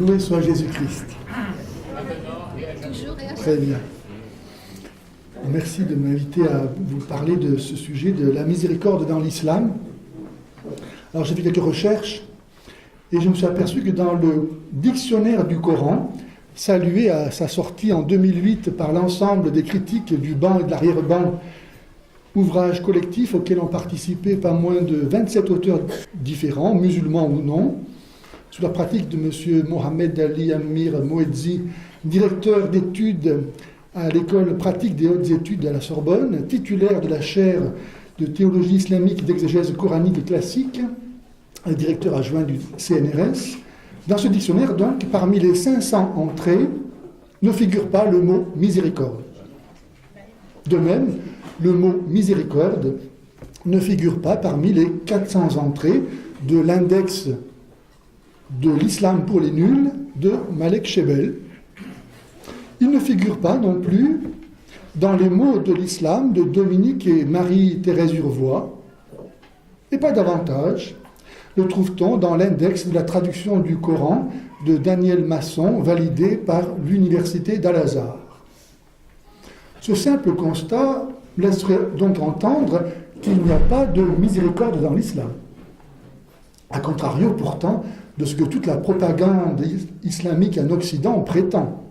Loué soit Jésus-Christ. Très bien. Merci de m'inviter à vous parler de ce sujet de la miséricorde dans l'islam. Alors j'ai fait quelques recherches et je me suis aperçu que dans le dictionnaire du Coran, salué à sa sortie en 2008 par l'ensemble des critiques du banc et de l'arrière-banc, ouvrage collectif auquel ont participé pas moins de 27 auteurs différents, musulmans ou non, sous la pratique de M. Mohamed Ali Amir Moedzi, directeur d'études à l'école pratique des hautes études à la Sorbonne, titulaire de la chaire de théologie islamique et d'exégèse coranique classique, directeur adjoint du CNRS. Dans ce dictionnaire, donc, parmi les 500 entrées, ne figure pas le mot miséricorde. De même, le mot miséricorde ne figure pas parmi les 400 entrées de l'index de l'islam pour les nuls de Malek Shebel. Il ne figure pas non plus dans les mots de l'islam de Dominique et Marie-Thérèse Urvois, et pas davantage le trouve-t-on dans l'index de la traduction du Coran de Daniel Masson, validé par l'Université d'Al-Azhar. Ce simple constat laisserait donc entendre qu'il n'y a pas de miséricorde dans l'islam. A contrario, pourtant, de ce que toute la propagande islamique en Occident prétend.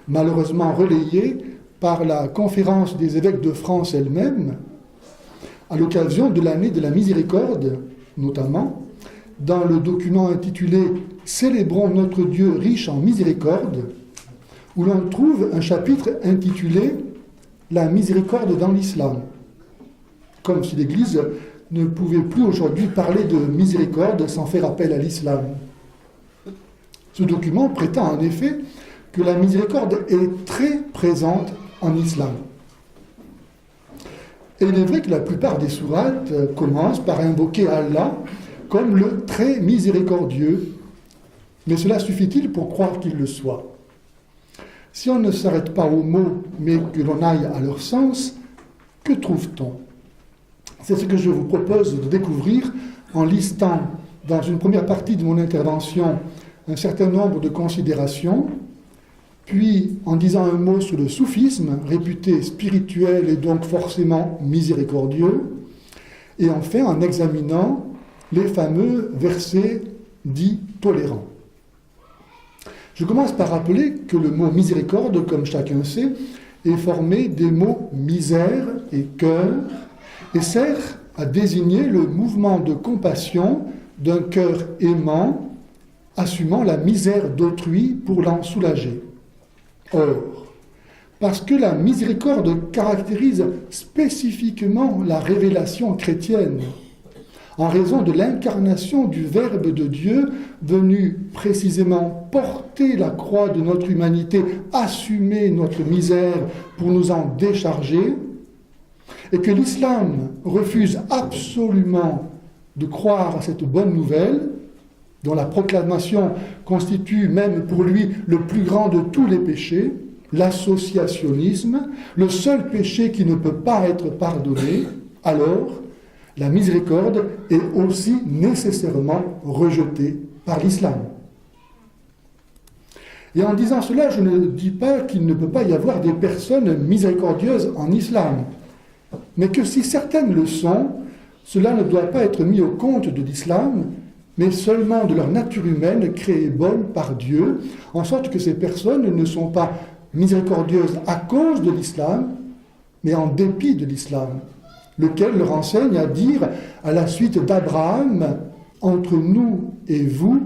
Malheureusement relayée par la conférence des évêques de France elle-même, à l'occasion de l'année de la miséricorde, notamment, dans le document intitulé « Célébrons notre Dieu riche en miséricorde », où l'on trouve un chapitre intitulé « La miséricorde dans l'islam », comme si l'Église ne pouvait plus aujourd'hui parler de miséricorde sans faire appel à l'islam. Ce document prétend en effet que la miséricorde est très présente en islam. Et il est vrai que la plupart des sourates commencent par invoquer Allah comme le très miséricordieux, mais cela suffit-il pour croire qu'il le soit? Si on ne s'arrête pas aux mots, mais que l'on aille à leur sens, que trouve-t-on? C'est ce que je vous propose de découvrir en listant, dans une première partie de mon intervention, un certain nombre de considérations, puis en disant un mot sur le soufisme, réputé spirituel et donc forcément miséricordieux, et enfin en examinant les fameux versets dits tolérants. Je commence par rappeler que le mot miséricorde, comme chacun sait, est formé des mots misère et cœur, et sert à désigner le mouvement de compassion d'un cœur aimant, assumant la misère d'autrui pour l'en soulager. Or, parce que la miséricorde caractérise spécifiquement la révélation chrétienne, en raison de l'incarnation du Verbe de Dieu venu précisément porter la croix de notre humanité, assumer notre misère pour nous en décharger, et que l'islam refuse absolument de croire à cette bonne nouvelle, dont la proclamation constitue même pour lui le plus grand de tous les péchés, l'associationnisme, le seul péché qui ne peut pas être pardonné, alors la miséricorde est aussi nécessairement rejetée par l'islam. Et en disant cela, je ne dis pas qu'il ne peut pas y avoir des personnes miséricordieuses en islam, mais que si certaines le sont, cela ne doit pas être mis au compte de l'islam, mais seulement de leur nature humaine créée bonne par Dieu, en sorte que ces personnes ne sont pas miséricordieuses à cause de l'islam, mais en dépit de l'islam, lequel leur enseigne à dire, à la suite d'Abraham, « Entre nous et vous,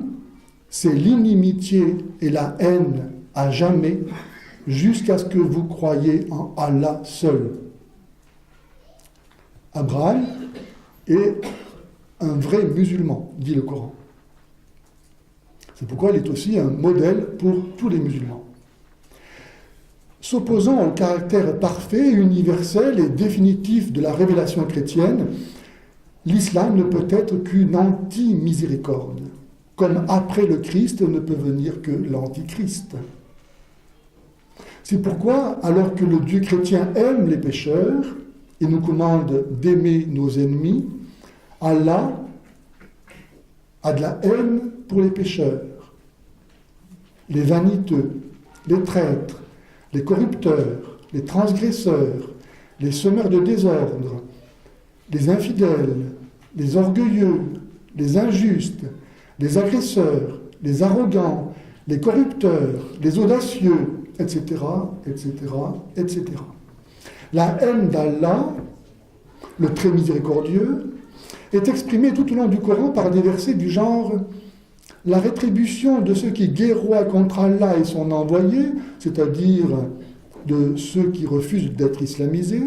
c'est l'inimitié et la haine à jamais, jusqu'à ce que vous croyiez en Allah seul. » Abraham est un vrai musulman, dit le Coran. C'est pourquoi il est aussi un modèle pour tous les musulmans. S'opposant au caractère parfait, universel et définitif de la révélation chrétienne, l'islam ne peut être qu'une anti-miséricorde, comme après le Christ ne peut venir que l'antichrist. C'est pourquoi, alors que le Dieu chrétien aime les pécheurs et nous commande d'aimer nos ennemis, Allah a de la haine pour les pécheurs. les vaniteux, les traîtres, les corrupteurs, les transgresseurs, les semeurs de désordre, les infidèles, les orgueilleux, les injustes, les agresseurs, les arrogants, les corrupteurs, les audacieux, etc., etc., etc. La haine d'Allah, le très miséricordieux, est exprimée tout au long du Coran par des versets du genre « La rétribution de ceux qui guerroient contre Allah et son envoyé, c'est-à-dire de ceux qui refusent d'être islamisés,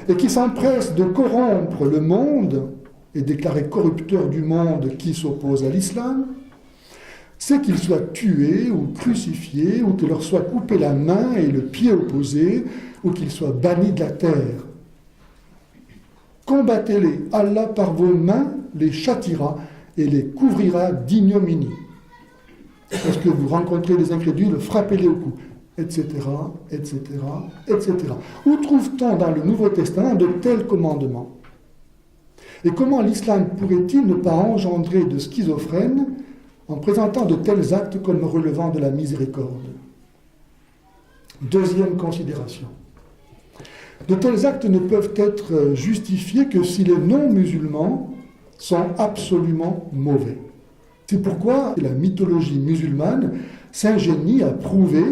et qui s'empressent de corrompre le monde et déclarer corrupteur du monde qui s'oppose à l'islam, c'est qu'ils soient tués ou crucifiés, ou que leur soit coupé la main et le pied opposé, ou qu'ils soient bannis de la terre. Combattez-les, Allah par vos mains les châtiera et les couvrira d'ignominie. Lorsque vous rencontrez les incrédules, frappez-les au cou, etc., etc., etc. Où trouve-t-on dans le Nouveau Testament de tels commandements? Et comment l'islam pourrait-il ne pas engendrer de schizophrène en présentant de tels actes comme relevant de la miséricorde? Deuxième considération. De tels actes ne peuvent être justifiés que si les non-musulmans sont absolument mauvais. C'est pourquoi la mythologie musulmane s'ingénie à prouver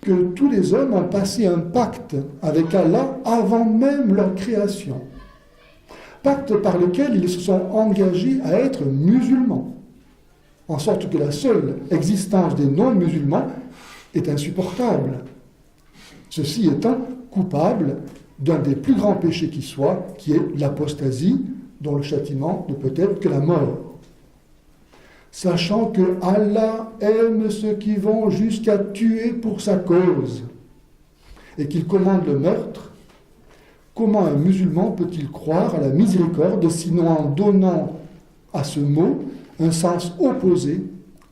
que tous les hommes ont passé un pacte avec Allah avant même leur création. Pacte par lequel ils se sont engagés à être musulmans, en sorte que la seule existence des non-musulmans est insupportable, ceux-ci étant coupables d'un des plus grands péchés qui soit, qui est l'apostasie, dont le châtiment ne peut être que la mort. Sachant que Allah aime ceux qui vont jusqu'à tuer pour sa cause, et qu'il commande le meurtre, comment un musulman peut-il croire à la miséricorde, sinon en donnant à ce mot un sens opposé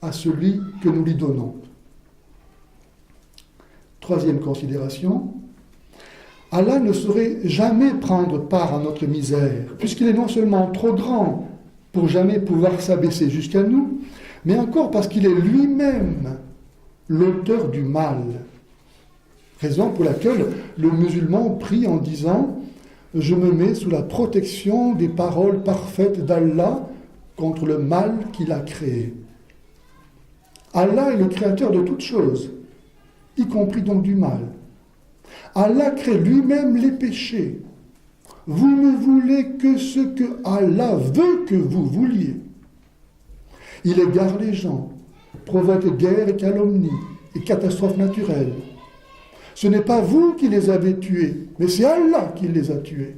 à celui que nous lui donnons? Troisième considération, Allah ne saurait jamais prendre part à notre misère, puisqu'il est non seulement trop grand pour jamais pouvoir s'abaisser jusqu'à nous, mais encore parce qu'il est lui-même l'auteur du mal. Raison pour laquelle le musulman prie en disant « Je me mets sous la protection des paroles parfaites d'Allah contre le mal qu'il a créé. » Allah est le créateur de toutes choses, y compris donc du mal. Allah crée lui-même les péchés. Vous ne voulez que ce que Allah veut que vous vouliez. Il égare les gens, provoque guerre et calomnie et catastrophes naturelles. Ce n'est pas vous qui les avez tués, mais c'est Allah qui les a tués.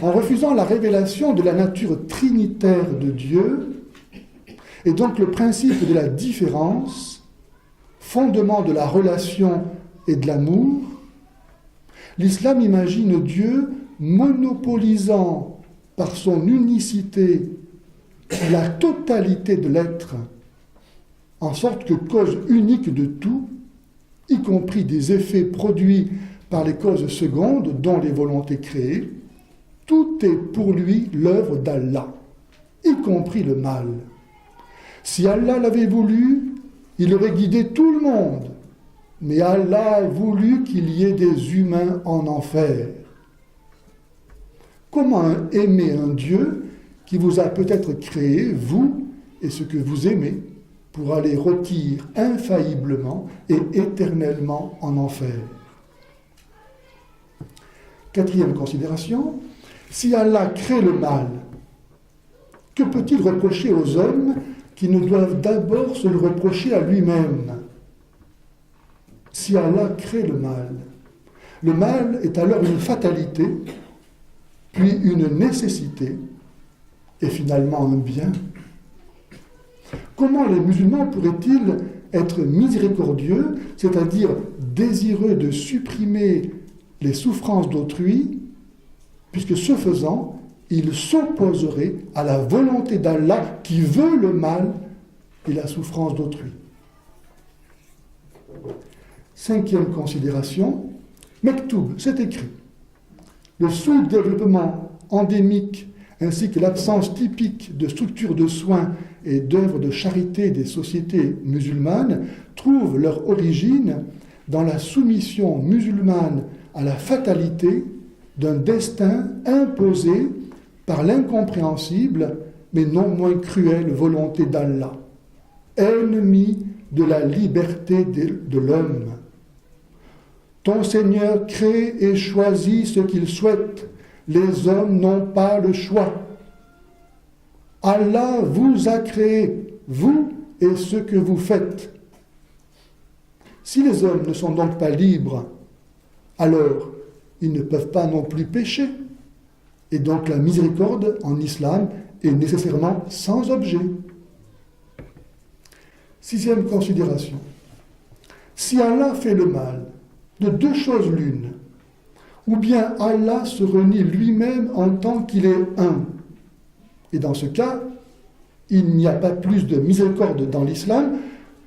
En refusant la révélation de la nature trinitaire de Dieu, et donc le principe de la différence, fondement de la relation et de l'amour, l'islam imagine Dieu monopolisant par son unicité la totalité de l'être, en sorte que cause unique de tout, y compris des effets produits par les causes secondes dont les volontés créées, tout est pour lui l'œuvre d'Allah, y compris le mal. Si Allah l'avait voulu, il aurait guidé tout le monde, mais Allah a voulu qu'il y ait des humains en enfer. Comment aimer un Dieu qui vous a peut-être créé, vous et ce que vous aimez, pour aller rôtir infailliblement et éternellement en enfer? Quatrième considération, si Allah crée le mal, que peut-il reprocher aux hommes qui ne doivent d'abord se le reprocher à lui-même? Si Allah crée le mal est alors une fatalité, puis une nécessité, et finalement un bien. Comment les musulmans pourraient-ils être miséricordieux, c'est-à-dire désireux de supprimer les souffrances d'autrui, puisque ce faisant, ils s'opposeraient à la volonté d'Allah qui veut le mal et la souffrance d'autrui? Cinquième considération, Mektoub, c'est écrit. Le sous-développement endémique ainsi que l'absence typique de structures de soins et d'œuvres de charité des sociétés musulmanes trouvent leur origine dans la soumission musulmane à la fatalité d'un destin imposé par l'incompréhensible mais non moins cruelle volonté d'Allah, ennemi de la liberté de l'homme. Ton Seigneur crée et choisit ce qu'il souhaite. Les hommes n'ont pas le choix. Allah vous a créé, vous et ce que vous faites. Si les hommes ne sont donc pas libres, alors ils ne peuvent pas non plus pécher. Et donc la miséricorde en islam est nécessairement sans objet. 6e considération. Si Allah fait le mal, de deux choses l'une, ou bien Allah se renie lui-même en tant qu'il est un. Et dans ce cas, il n'y a pas plus de miséricorde dans l'islam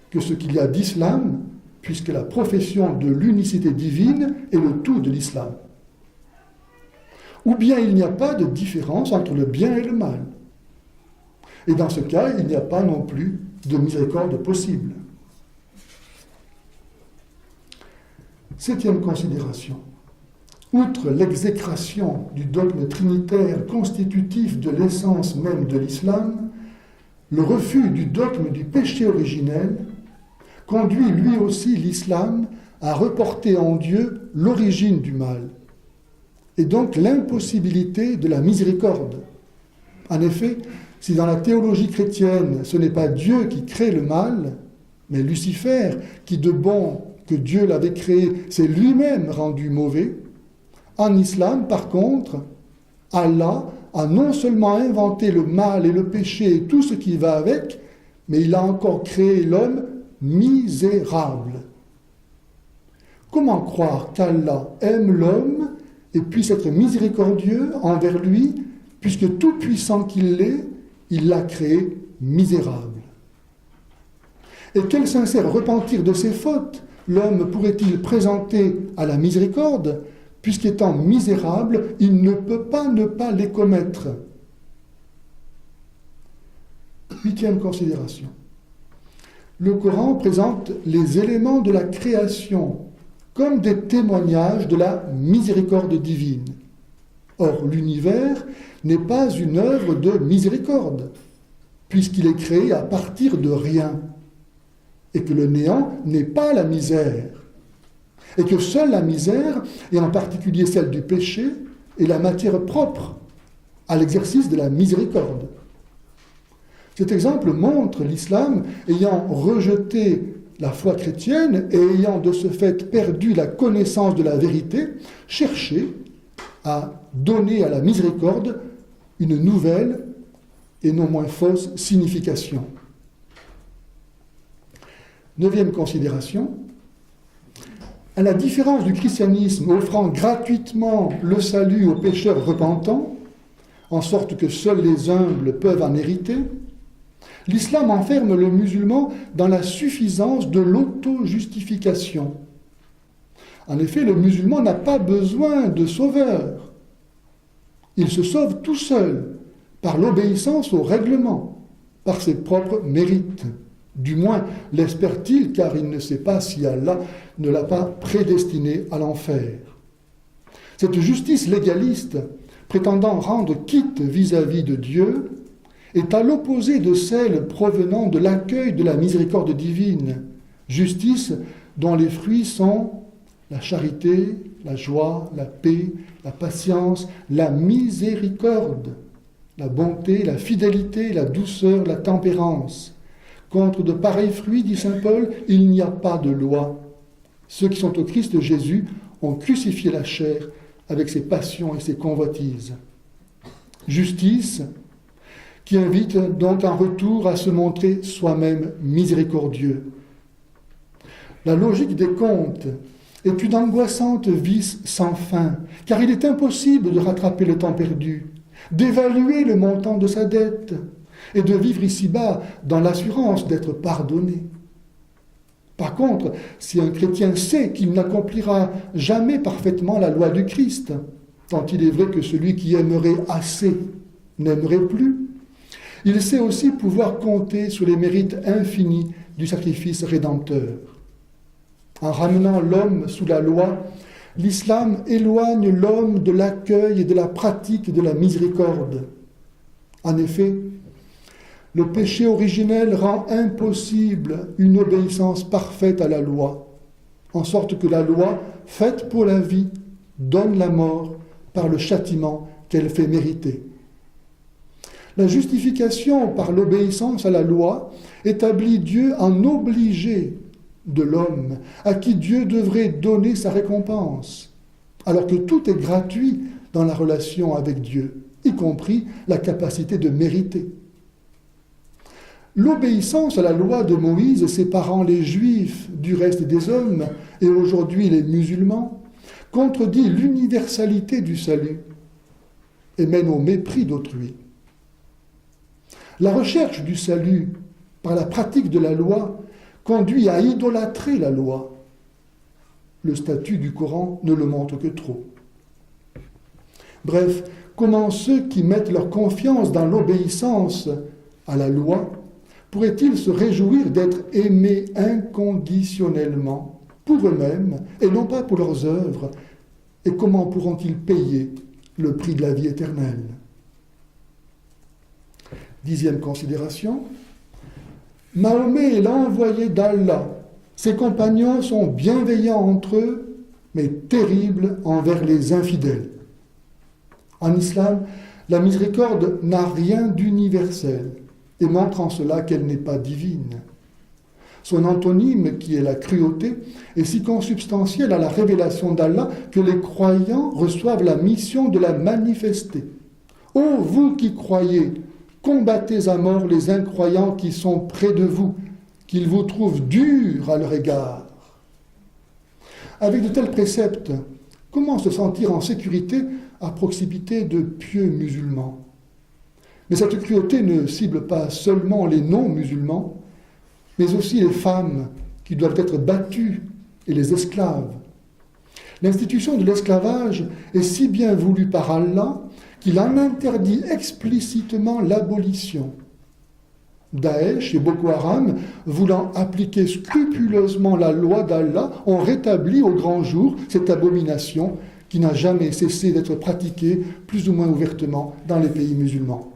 que ce qu'il y a d'islam, puisque la profession de l'unicité divine est le tout de l'islam. Ou bien il n'y a pas de différence entre le bien et le mal. Et dans ce cas, il n'y a pas non plus de miséricorde possible. 7e considération. Outre l'exécration du dogme trinitaire constitutif de l'essence même de l'islam, le refus du dogme du péché originel conduit lui aussi l'islam à reporter en Dieu l'origine du mal, et donc l'impossibilité de la miséricorde. En effet, si dans la théologie chrétienne, ce n'est pas Dieu qui crée le mal, mais Lucifer, qui de bon que Dieu l'avait créé, s'est lui-même rendu mauvais, en islam, par contre, Allah a non seulement inventé le mal et le péché et tout ce qui va avec, mais il a encore créé l'homme misérable. Comment croire qu'Allah aime l'homme et puisse être miséricordieux envers lui, puisque tout puissant qu'il est, il l'a créé misérable? Et quel sincère repentir de ses fautes l'homme pourrait-il présenter à la miséricorde, puisqu'étant misérable, il ne peut pas ne pas les commettre? 8e considération. Le Coran présente les éléments de la création comme des témoignages de la miséricorde divine. Or, l'univers n'est pas une œuvre de miséricorde, puisqu'il est créé à partir de rien, et que le néant n'est pas la misère, et que seule la misère, et en particulier celle du péché, est la matière propre à l'exercice de la miséricorde. Cet exemple montre l'islam ayant rejeté la foi chrétienne et ayant de ce fait perdu la connaissance de la vérité, chercher à donner à la miséricorde une nouvelle et non moins fausse signification. 9e considération. À la différence du christianisme offrant gratuitement le salut aux pécheurs repentants, en sorte que seuls les humbles peuvent en hériter, l'islam enferme le musulman dans la suffisance de l'auto-justification. En effet, le musulman n'a pas besoin de sauveur. Il se sauve tout seul, par l'obéissance au règlement, par ses propres mérites. Du moins l'espère-t-il, car il ne sait pas si Allah ne l'a pas prédestiné à l'enfer. Cette justice légaliste, prétendant rendre quitte vis-à-vis de Dieu, est à l'opposé de celle provenant de l'accueil de la miséricorde divine, justice dont les fruits sont la charité, la joie, la paix, la patience, la miséricorde, la bonté, la fidélité, la douceur, la tempérance. Contre de pareils fruits, dit saint Paul, il n'y a pas de loi. Ceux qui sont au Christ Jésus ont crucifié la chair avec ses passions et ses convoitises. Justice, qui invite donc en retour à se montrer soi-même miséricordieux. La logique des comptes est une angoissante vis sans fin, car il est impossible de rattraper le temps perdu, d'évaluer le montant de sa dette et de vivre ici-bas dans l'assurance d'être pardonné. Par contre, si un chrétien sait qu'il n'accomplira jamais parfaitement la loi du Christ, tant il est vrai que celui qui aimerait assez n'aimerait plus, Il sait aussi pouvoir compter sur les mérites infinis du sacrifice rédempteur. En ramenant l'homme sous la loi, l'islam éloigne l'homme de l'accueil et de la pratique de la miséricorde. En effet, le péché originel rend impossible une obéissance parfaite à la loi, en sorte que la loi, faite pour la vie, donne la mort par le châtiment qu'elle fait mériter. La justification par l'obéissance à la loi établit Dieu en obligé de l'homme, à qui Dieu devrait donner sa récompense, alors que tout est gratuit dans la relation avec Dieu, y compris la capacité de mériter. L'obéissance à la loi de Moïse, séparant les Juifs du reste des hommes, et aujourd'hui les musulmans, contredit l'universalité du salut et mène au mépris d'autrui. La recherche du salut par la pratique de la loi conduit à idolâtrer la loi. Le statut du Coran ne le montre que trop. Bref, comment ceux qui mettent leur confiance dans l'obéissance à la loi pourraient-ils se réjouir d'être aimés inconditionnellement pour eux-mêmes et non pas pour leurs œuvres? Et comment pourront-ils payer le prix de la vie éternelle? 10e considération. Mahomet est l'envoyé d'Allah. Ses compagnons sont bienveillants entre eux, mais terribles envers les infidèles. En islam, la miséricorde n'a rien d'universel et montre en cela qu'elle n'est pas divine. Son antonyme, qui est la cruauté, est si consubstantiel à la révélation d'Allah que les croyants reçoivent la mission de la manifester. Ô vous qui croyez, combattez à mort les incroyants qui sont près de vous, qu'ils vous trouvent durs à leur égard. Avec de tels préceptes, comment se sentir en sécurité à proximité de pieux musulmans? Mais cette cruauté ne cible pas seulement les non-musulmans, mais aussi les femmes qui doivent être battues et les esclaves. L'institution de l'esclavage est si bien voulue par Allah qu'il en interdit explicitement l'abolition. Daesh et Boko Haram, voulant appliquer scrupuleusement la loi d'Allah, ont rétabli au grand jour cette abomination qui n'a jamais cessé d'être pratiquée plus ou moins ouvertement dans les pays musulmans.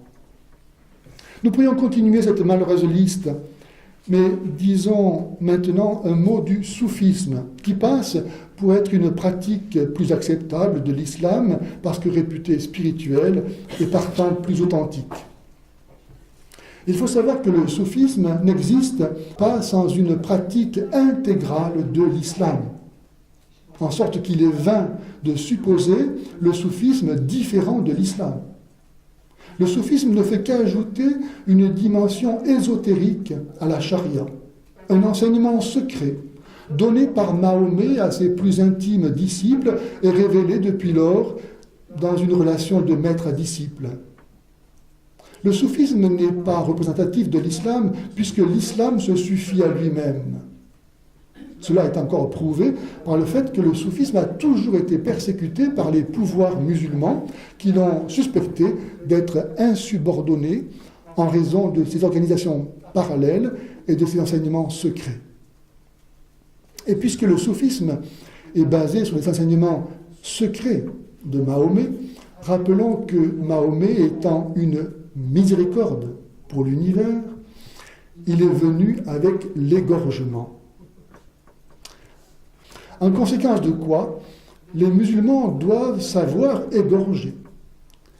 Nous pourrions continuer cette malheureuse liste, mais disons maintenant un mot du soufisme, qui passe pour être une pratique plus acceptable de l'islam, parce que réputée spirituelle et partant plus authentique. Il faut savoir que le soufisme n'existe pas sans une pratique intégrale de l'islam, en sorte qu'il est vain de supposer le soufisme différent de l'islam. Le soufisme ne fait qu'ajouter une dimension ésotérique à la charia, un enseignement secret donné par Mahomet à ses plus intimes disciples et révélé depuis lors dans une relation de maître à disciple. Le soufisme n'est pas représentatif de l'islam puisque l'islam se suffit à lui-même. Cela est encore prouvé par le fait que le soufisme a toujours été persécuté par les pouvoirs musulmans qui l'ont suspecté d'être insubordonné en raison de ses organisations parallèles et de ses enseignements secrets. Et puisque le soufisme est basé sur les enseignements secrets de Mahomet, rappelons que Mahomet étant une miséricorde pour l'univers, il est venu avec l'égorgement. En conséquence de quoi, les musulmans doivent savoir égorger,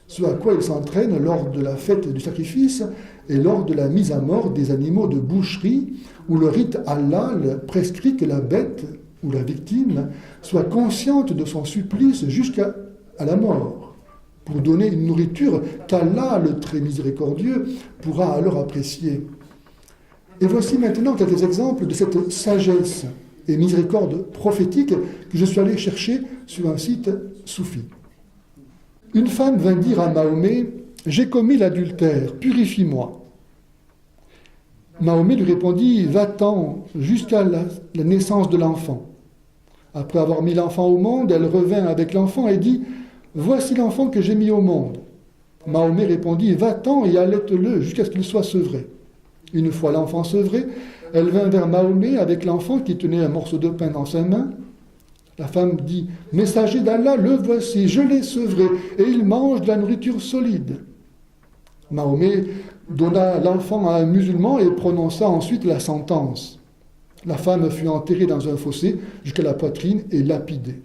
ce à quoi ils s'entraînent lors de la fête du sacrifice et lors de la mise à mort des animaux de boucherie, où le rite halal prescrit que la bête ou la victime soit consciente de son supplice jusqu'à la mort, pour donner une nourriture qu'Allah, le très miséricordieux, pourra alors apprécier. Et voici maintenant quelques exemples de cette sagesse et miséricorde prophétique que je suis allé chercher sur un site soufi. Une femme vint dire à Mahomet « J'ai commis l'adultère, purifie-moi ». Mahomet lui répondit « Va-t'en jusqu'à la naissance de l'enfant ». Après avoir mis l'enfant au monde, elle revint avec l'enfant et dit « Voici l'enfant que j'ai mis au monde ». Mahomet répondit, va-t'en et allaite-le jusqu'à ce qu'il soit sevré. Une fois l'enfant sevré, elle vint vers Mahomet avec l'enfant qui tenait un morceau de pain dans sa main. La femme dit, messager d'Allah, le voici, je l'ai sevré, et il mange de la nourriture solide. Mahomet donna l'enfant à un musulman et prononça ensuite la sentence. La femme fut enterrée dans un fossé jusqu'à la poitrine et lapidée.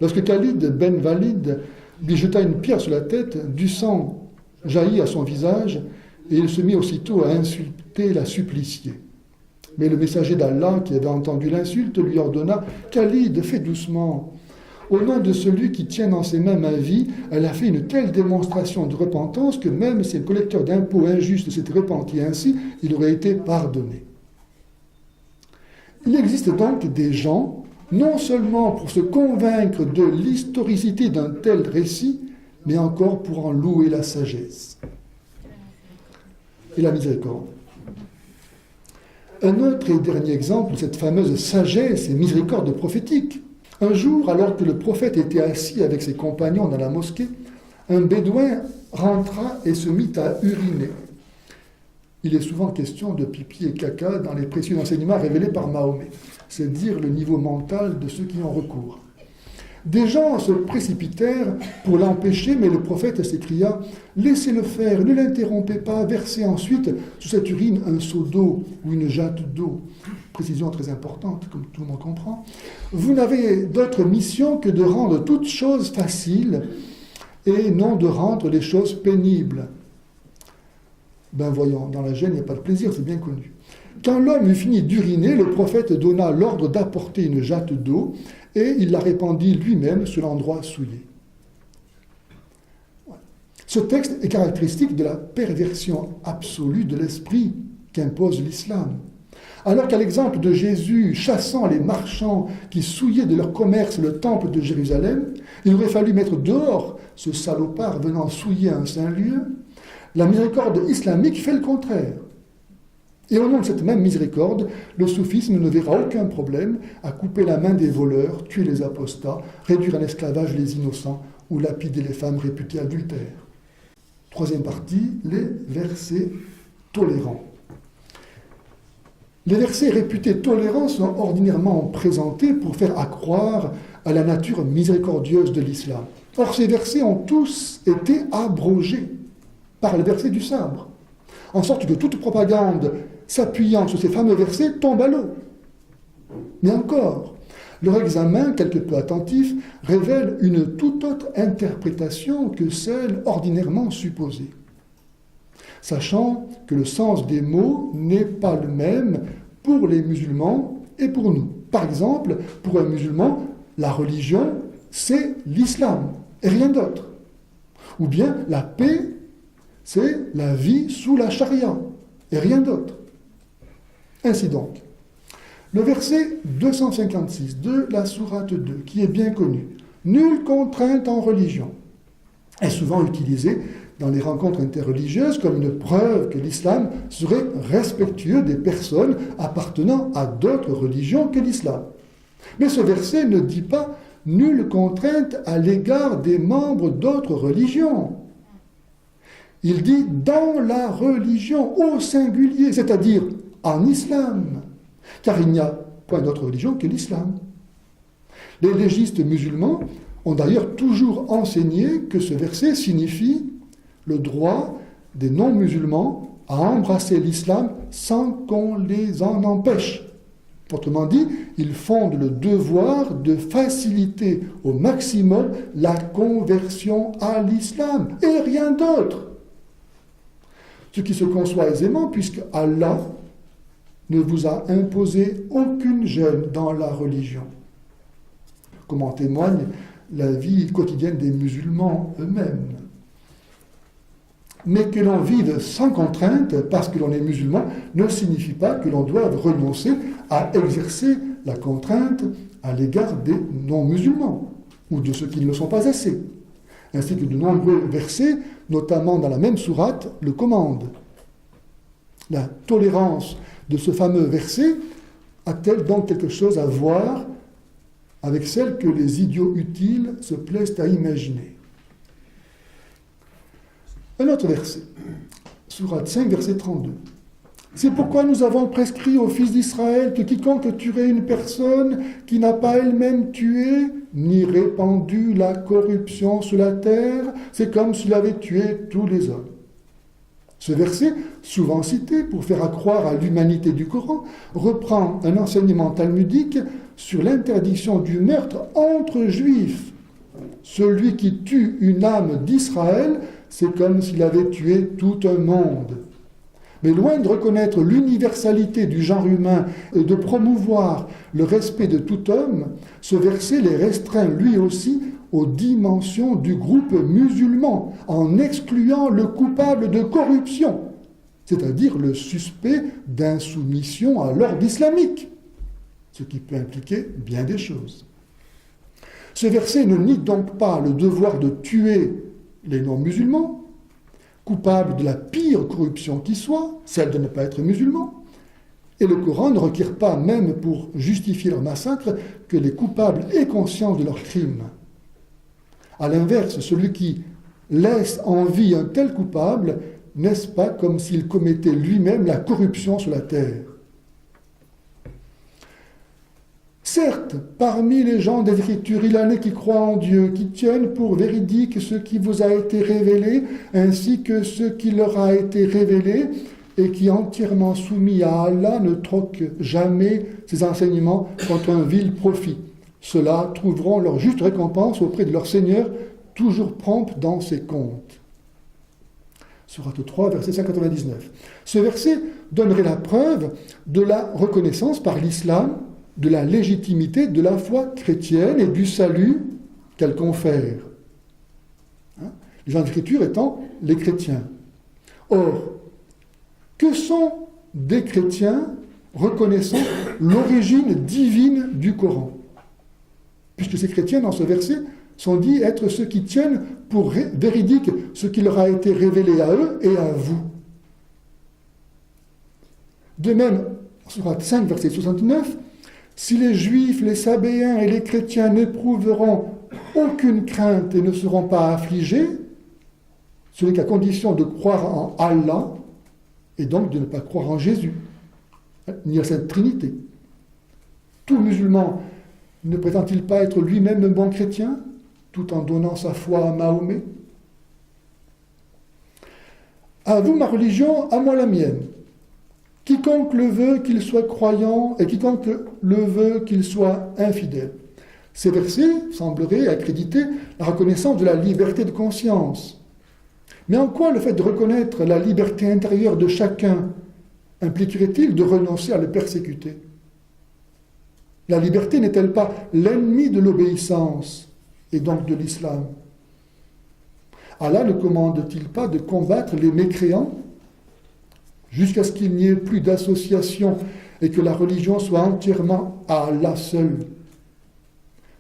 Lorsque Khalid ben Walid lui jeta une pierre sur la tête, du sang jaillit à son visage et il se mit aussitôt à insulter la suppliciée. Mais le messager d'Allah, qui avait entendu l'insulte, lui ordonna « Khalid, fais doucement. Au nom de celui qui tient dans ses mains ma vie, elle a fait une telle démonstration de repentance que même si un collecteur d'impôts injuste s'était repenti ainsi, il aurait été pardonné. » Il existe donc des gens, non seulement pour se convaincre de l'historicité d'un tel récit, mais encore pour en louer la sagesse et la miséricorde. Un autre et dernier exemple de cette fameuse sagesse et miséricorde prophétique. Un jour, alors que le prophète était assis avec ses compagnons dans la mosquée, un bédouin rentra et se mit à uriner. Il est souvent question de pipi et caca dans les précieux enseignements révélés par Mahomet. C'est dire le niveau mental de ceux qui ont recours. Des gens se précipitèrent pour l'empêcher, mais le prophète s'écria « Laissez-le faire, ne l'interrompez pas, versez ensuite sous cette urine un seau d'eau ou une jatte d'eau. » Précision très importante, comme tout le monde comprend. « Vous n'avez d'autre mission que de rendre toutes choses faciles et non de rendre les choses pénibles. » Ben voyons, dans la gêne, il n'y a pas de plaisir, c'est bien connu. Quand l'homme eut fini d'uriner, le prophète donna l'ordre d'apporter une jatte d'eau et il la répandit lui-même sur l'endroit souillé. Ce texte est caractéristique de la perversion absolue de l'esprit qu'impose l'islam. Alors qu'à l'exemple de Jésus chassant les marchands qui souillaient de leur commerce le temple de Jérusalem, il aurait fallu mettre dehors ce salopard venant souiller un saint lieu, la miséricorde islamique fait le contraire. Et au nom de cette même miséricorde, le soufisme ne verra aucun problème à couper la main des voleurs, tuer les apostats, réduire en esclavage les innocents ou lapider les femmes réputées adultères. Troisième partie, les versets tolérants. Les versets réputés tolérants sont ordinairement présentés pour faire accroire à la nature miséricordieuse de l'islam. Or, ces versets ont tous été abrogés par le verset du sabre, en sorte que toute propagande s'appuyant sur ces fameux versets tombe à l'eau. Mais encore, leur examen, quelque peu attentif, révèle une toute autre interprétation que celle ordinairement supposée, sachant que le sens des mots n'est pas le même pour les musulmans et pour nous. Par exemple, pour un musulman, la religion, c'est l'islam, et rien d'autre. Ou bien la paix, c'est la vie sous la charia, et rien d'autre. Ainsi donc, le verset 256 de la sourate 2, qui est bien connu, « Nulle contrainte en religion », est souvent utilisé dans les rencontres interreligieuses comme une preuve que l'islam serait respectueux des personnes appartenant à d'autres religions que l'islam. Mais ce verset ne dit pas « nulle contrainte à l'égard des membres d'autres religions ». Il dit « dans la religion au singulier », c'est-à-dire en islam, car il n'y a point d'autre religion que l'islam. Les légistes musulmans ont d'ailleurs toujours enseigné que ce verset signifie le droit des non-musulmans à embrasser l'islam sans qu'on les en empêche. Autrement dit, ils fondent le devoir de faciliter au maximum la conversion à l'islam, et rien d'autre. Ce qui se conçoit aisément, puisque Allah ne vous a imposé aucune gêne dans la religion, comme en témoigne la vie quotidienne des musulmans eux-mêmes. Mais que l'on vive sans contrainte parce que l'on est musulman ne signifie pas que l'on doive renoncer à exercer la contrainte à l'égard des non-musulmans ou de ceux qui ne le sont pas assez, ainsi que de nombreux versets, notamment dans la même sourate, le commandent. La tolérance de ce fameux verset a-t-elle donc quelque chose à voir avec celle que les idiots utiles se plaisent à imaginer? Un autre verset, Sourate 5, verset 32. C'est pourquoi nous avons prescrit aux fils d'Israël que quiconque tuerait une personne qui n'a pas elle-même tué, ni répandu la corruption sur la terre, c'est comme s'il avait tué tous les hommes. Ce verset, souvent cité pour faire accroire à l'humanité du Coran, reprend un enseignement talmudique sur l'interdiction du meurtre entre juifs. Celui qui tue une âme d'Israël, c'est comme s'il avait tué tout un monde. Mais loin de reconnaître l'universalité du genre humain et de promouvoir le respect de tout homme, ce verset les restreint lui aussi aux dimensions du groupe musulman, en excluant le coupable de corruption, c'est-à-dire le suspect d'insoumission à l'ordre islamique, ce qui peut impliquer bien des choses. Ce verset ne nie donc pas le devoir de tuer les non-musulmans, coupables de la pire corruption qui soit, celle de ne pas être musulman, et le Coran ne requiert pas, même pour justifier leur massacre, que les coupables aient conscience de leurs crimes. À l'inverse, celui qui laisse en vie un tel coupable, n'est-ce pas comme s'il commettait lui-même la corruption sur la terre? Certes, parmi les gens des Écritures, il y en a qui croient en Dieu, qui tiennent pour véridique ce qui vous a été révélé, ainsi que ce qui leur a été révélé, et qui, entièrement soumis à Allah, ne troquent jamais ses enseignements contre un vil profit. Ceux-là trouveront leur juste récompense auprès de leur Seigneur, toujours prompt dans ses comptes. Sourate 3, verset 199. Ce verset donnerait la preuve de la reconnaissance par l'islam de la légitimité de la foi chrétienne et du salut qu'elle confère. Les gens d'Écriture étant les chrétiens. Or, que sont des chrétiens reconnaissant l'origine divine du Coran? Puisque ces chrétiens, dans ce verset, sont dits être ceux qui tiennent pour véridique ce qui leur a été révélé à eux et à vous. De même, Sourate 5, verset 69, si les Juifs, les Sabéens et les chrétiens n'éprouveront aucune crainte et ne seront pas affligés, ce n'est qu'à condition de croire en Allah et donc de ne pas croire en Jésus, ni à cette Trinité. Tout musulman ne prétend-il pas être lui-même un bon chrétien, tout en donnant sa foi à Mahomet? À vous ma religion, à moi la mienne. Quiconque le veut, qu'il soit croyant, et quiconque le veut, qu'il soit infidèle. Ces versets sembleraient accréditer la reconnaissance de la liberté de conscience. Mais en quoi le fait de reconnaître la liberté intérieure de chacun impliquerait-il de renoncer à le persécuter? La liberté n'est-elle pas l'ennemi de l'obéissance et donc de l'islam? Allah ne commande-t-il pas de combattre les mécréants jusqu'à ce qu'il n'y ait plus d'association et que la religion soit entièrement à Allah seul?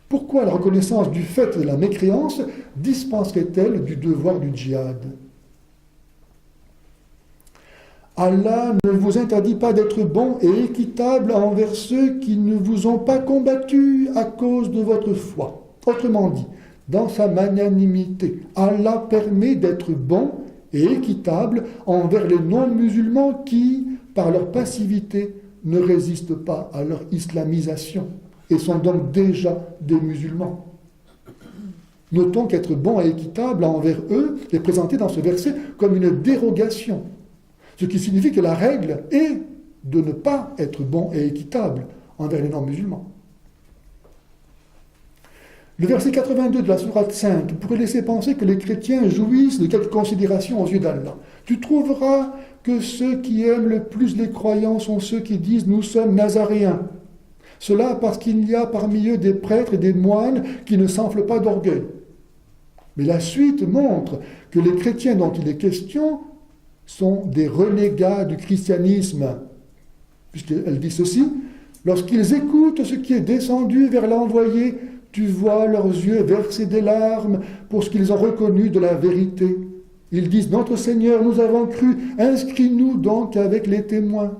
Pourquoi la reconnaissance du fait de la mécréance dispenserait-elle du devoir du djihad? Allah ne vous interdit pas d'être bon et équitable envers ceux qui ne vous ont pas combattu à cause de votre foi. Autrement dit, dans sa magnanimité, Allah permet d'être bon et équitable envers les non-musulmans qui, par leur passivité, ne résistent pas à leur islamisation et sont donc déjà des musulmans. Notons qu'être bon et équitable envers eux est présenté dans ce verset comme une dérogation, ce qui signifie que la règle est de ne pas être bon et équitable envers les non-musulmans. Le verset 82 de la sourate 5 pourrait laisser penser que les chrétiens jouissent de quelque considération aux yeux d'Allah. Tu trouveras que ceux qui aiment le plus les croyants sont ceux qui disent « nous sommes nazaréens ». Cela parce qu'il y a parmi eux des prêtres et des moines qui ne s'enflent pas d'orgueil. Mais la suite montre que les chrétiens dont il est question sont des renégats du christianisme, puisqu'elle dit ceci, « Lorsqu'ils écoutent ce qui est descendu vers l'envoyé, tu vois leurs yeux verser des larmes pour ce qu'ils ont reconnu de la vérité. Ils disent, notre Seigneur, nous avons cru, inscris-nous donc avec les témoins. »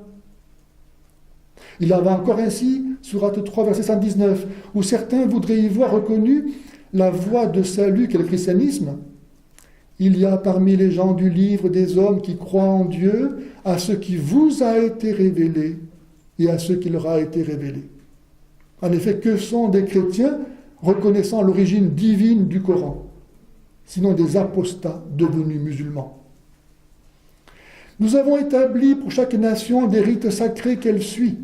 Il en va encore ainsi, sourate 3, verset 119, où certains voudraient y voir reconnu la voie de salut qu'est le christianisme, il y a parmi les gens du livre des hommes qui croient en Dieu, à ce qui vous a été révélé et à ce qui leur a été révélé. En effet, que sont des chrétiens reconnaissant l'origine divine du Coran, sinon des apostats devenus musulmans? Nous avons établi pour chaque nation des rites sacrés qu'elle suit.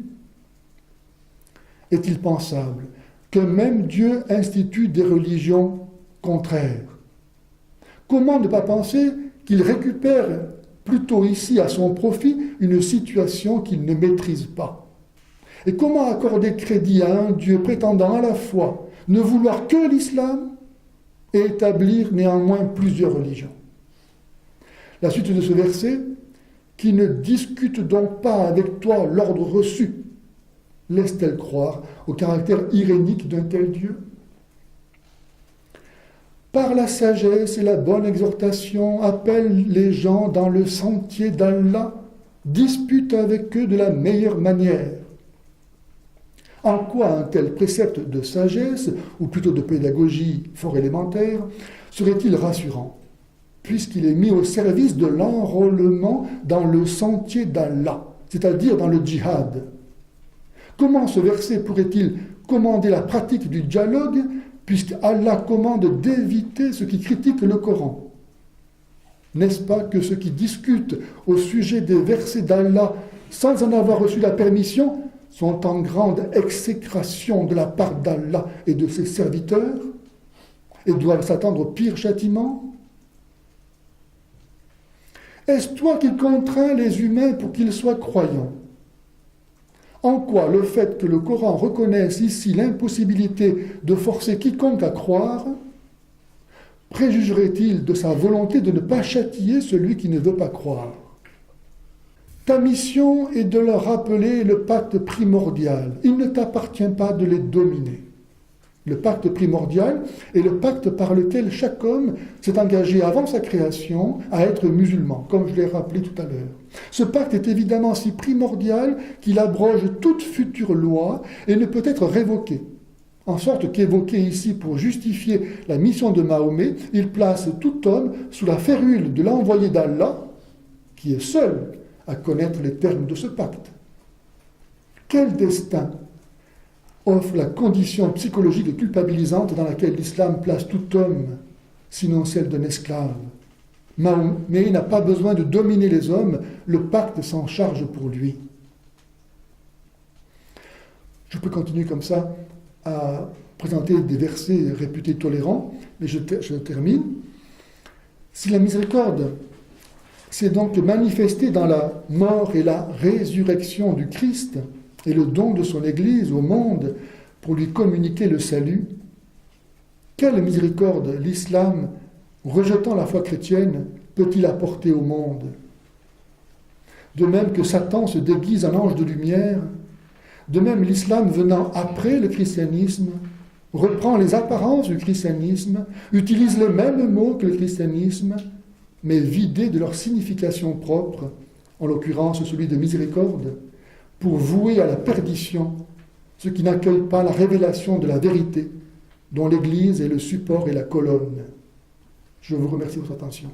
Est-il pensable que même Dieu institue des religions contraires? Comment ne pas penser qu'il récupère plutôt ici à son profit une situation qu'il ne maîtrise pas? Et comment accorder crédit à un Dieu prétendant à la fois ne vouloir que l'islam et établir néanmoins plusieurs religions? La suite de ce verset, qui ne discute donc pas avec toi l'ordre reçu, laisse-t-elle croire au caractère irénique d'un tel Dieu? Par la sagesse et la bonne exhortation, appelle les gens dans le sentier d'Allah, dispute avec eux de la meilleure manière. En quoi un tel précepte de sagesse, ou plutôt de pédagogie fort élémentaire, serait-il rassurant, puisqu'il est mis au service de l'enrôlement dans le sentier d'Allah, c'est-à-dire dans le djihad? Comment ce verset pourrait-il commander la pratique du dialogue, puisque Allah commande d'éviter ce qui critique le Coran? N'est-ce pas que ceux qui discutent au sujet des versets d'Allah sans en avoir reçu la permission sont en grande exécration de la part d'Allah et de ses serviteurs et doivent s'attendre au pire châtiment? Est-ce toi qui contrains les humains pour qu'ils soient croyants? En quoi le fait que le Coran reconnaisse ici l'impossibilité de forcer quiconque à croire préjugerait-il de sa volonté de ne pas châtier celui qui ne veut pas croire? Ta mission est de leur rappeler le pacte primordial. Il ne t'appartient pas de les dominer. Le pacte primordial est le pacte par lequel chaque homme s'est engagé avant sa création à être musulman, comme je l'ai rappelé tout à l'heure. Ce pacte est évidemment si primordial qu'il abroge toute future loi et ne peut être révoqué. En sorte qu'évoqué ici pour justifier la mission de Mahomet, il place tout homme sous la férule de l'envoyé d'Allah, qui est seul à connaître les termes de ce pacte. Quel destin offre la condition psychologique culpabilisante dans laquelle l'islam place tout homme, sinon celle d'un esclave? Mahomet n'a pas besoin de dominer les hommes, le pacte s'en charge pour lui. Je peux continuer comme ça à présenter des versets réputés tolérants, mais je termine. Si la miséricorde s'est donc manifestée dans la mort et la résurrection du Christ et le don de son Église au monde pour lui communiquer le salut, quelle miséricorde l'islam, rejetant la foi chrétienne, peut-il apporter au monde? De même que Satan se déguise en ange de lumière, de même l'islam venant après le christianisme, reprend les apparences du christianisme, utilise les mêmes mots que le christianisme, mais vidés de leur signification propre, en l'occurrence celui de miséricorde, pour vouer à la perdition ceux qui n'accueillent pas la révélation de la vérité, dont l'Église est le support et la colonne. Je vous remercie de votre attention.